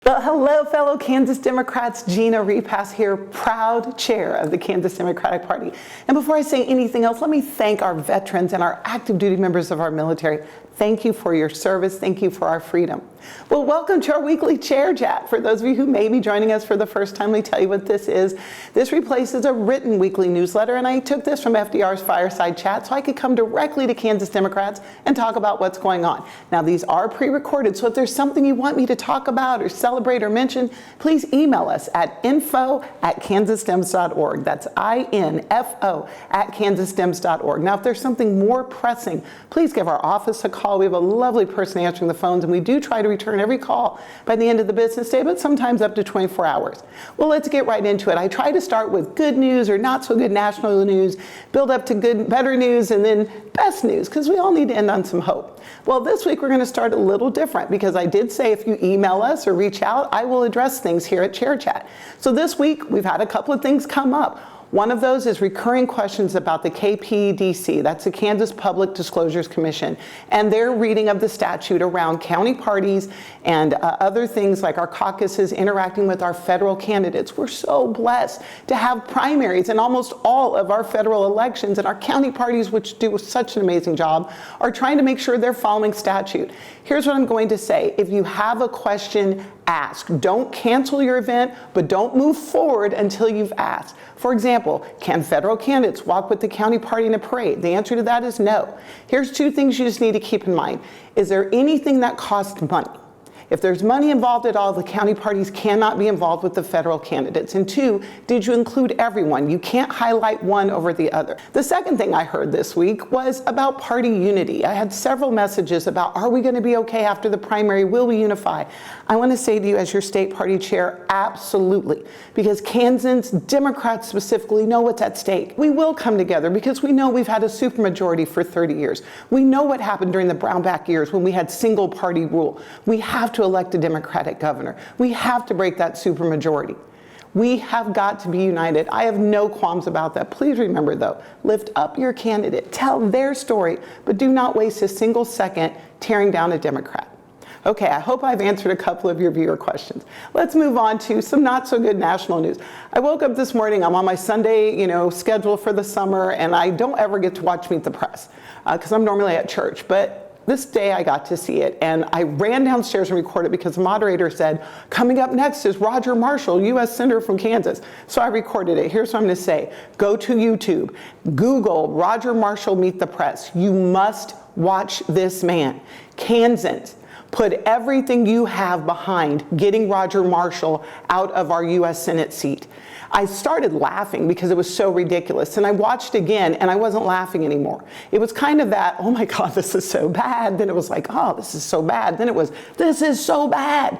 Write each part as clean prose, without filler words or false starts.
Well, hello, fellow Kansas Democrats. Gina Repass here, proud chair of the Kansas Democratic Party. And before I say anything else, let me thank our veterans and our active duty members of our military. Thank you for your service. Thank you for our freedom. Well, welcome to our weekly Chair Chat. For those of you who may be joining us for the first time, let me tell you what this is. This replaces a written weekly newsletter, and I took this from FDR's Fireside Chat so I could come directly to Kansas Democrats and talk about what's going on. Now, these are pre-recorded, so if there's something you want me to talk about or celebrate or mention, please email us at info@kansasdems.org. That's info@kansasdems.org. Now, if there's something more pressing, please give our office a call. We have a lovely person answering the phones, and we do try to return every call by the end of the business day, but sometimes up to 24 hours. Well, let's get right into it. I try to start with good news or not so good national news, build up to good, better news, and then best news, because we all need to end on some hope. Well, this week we're going to start a little different, because I did say if you email us or reach out, I will address things here at Chair Chat. So this week we've had a couple of things come up. One of those is recurring questions about the KPDC, that's the Kansas Public Disclosures Commission, and their reading of the statute around county parties and other things like our caucuses interacting with our federal candidates. We're so blessed to have primaries in almost all of our federal elections, and our county parties, which do such an amazing job, are trying to make sure they're following statute. Here's what I'm going to say. If you have a question, ask. Don't cancel your event, but don't move forward until you've asked. For example, can federal candidates walk with the county party in a parade? The answer to that is no. Here's two things you just need to keep in mind. Is there anything that costs money? If there's money involved at all, the county parties cannot be involved with the federal candidates. And two, did you include everyone? You can't highlight one over the other. The second thing I heard this week was about party unity. I had several messages about, are we going to be okay after the primary? Will we unify? I want to say to you as your state party chair, absolutely. Because Kansans, Democrats specifically, know what's at stake. We will come together because we know we've had a supermajority for 30 years. We know what happened during the Brownback years when we had single party rule. We have to elect a Democratic governor. We have to break that supermajority. We have got to be united. I have no qualms about that. Please remember though, lift up your candidate, tell their story, but do not waste a single second tearing down a Democrat. Okay, I hope I've answered a couple of your viewer questions. Let's move on to some not so good national news. I woke up this morning, I'm on my Sunday, schedule for the summer, and I don't ever get to watch Meet the Press because I'm normally at church, but this day I got to see it, and I ran downstairs and recorded it because the moderator said, coming up next is Roger Marshall, U.S. Senator from Kansas. So I recorded it. Here's what I'm going to say. Go to YouTube, Google Roger Marshall Meet the Press. You must watch this man. Kansans, put everything you have behind getting Roger Marshall out of our U.S. Senate seat. I started laughing because it was so ridiculous, and I watched again and I wasn't laughing anymore. It was kind of that, oh my God, this is so bad. Then it was like, oh, this is so bad. Then it was, this is so bad.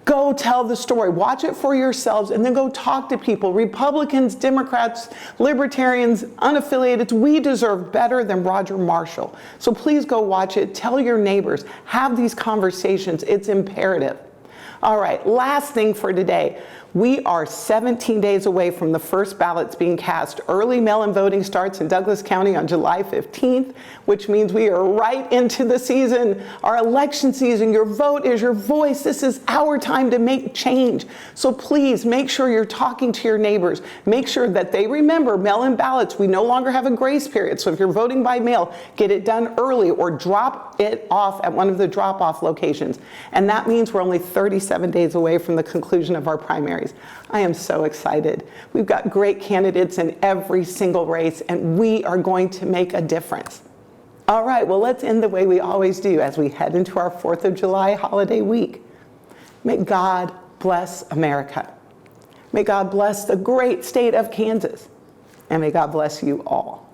Go tell the story, watch it for yourselves, and then go talk to people. Republicans, Democrats, Libertarians, unaffiliated, we deserve better than Roger Marshall. So please go watch it, tell your neighbors, have these conversations, it's imperative. All right, last thing for today. We are 17 days away from the first ballots being cast. Early mail-in voting starts in Douglas County on July 15th, which means we are right into the season, our election season. Your vote is your voice. This is our time to make change. So please make sure you're talking to your neighbors. Make sure that they remember mail-in ballots. We no longer have a grace period. So if you're voting by mail, get it done early or drop it off at one of the drop-off locations. And that means we're only 37 days away from the conclusion of our primary. I am so excited. We've got great candidates in every single race, and we are going to make a difference. All right, well, let's end the way we always do as we head into our 4th of July holiday week. May God bless America. May God bless the great state of Kansas, and may God bless you all.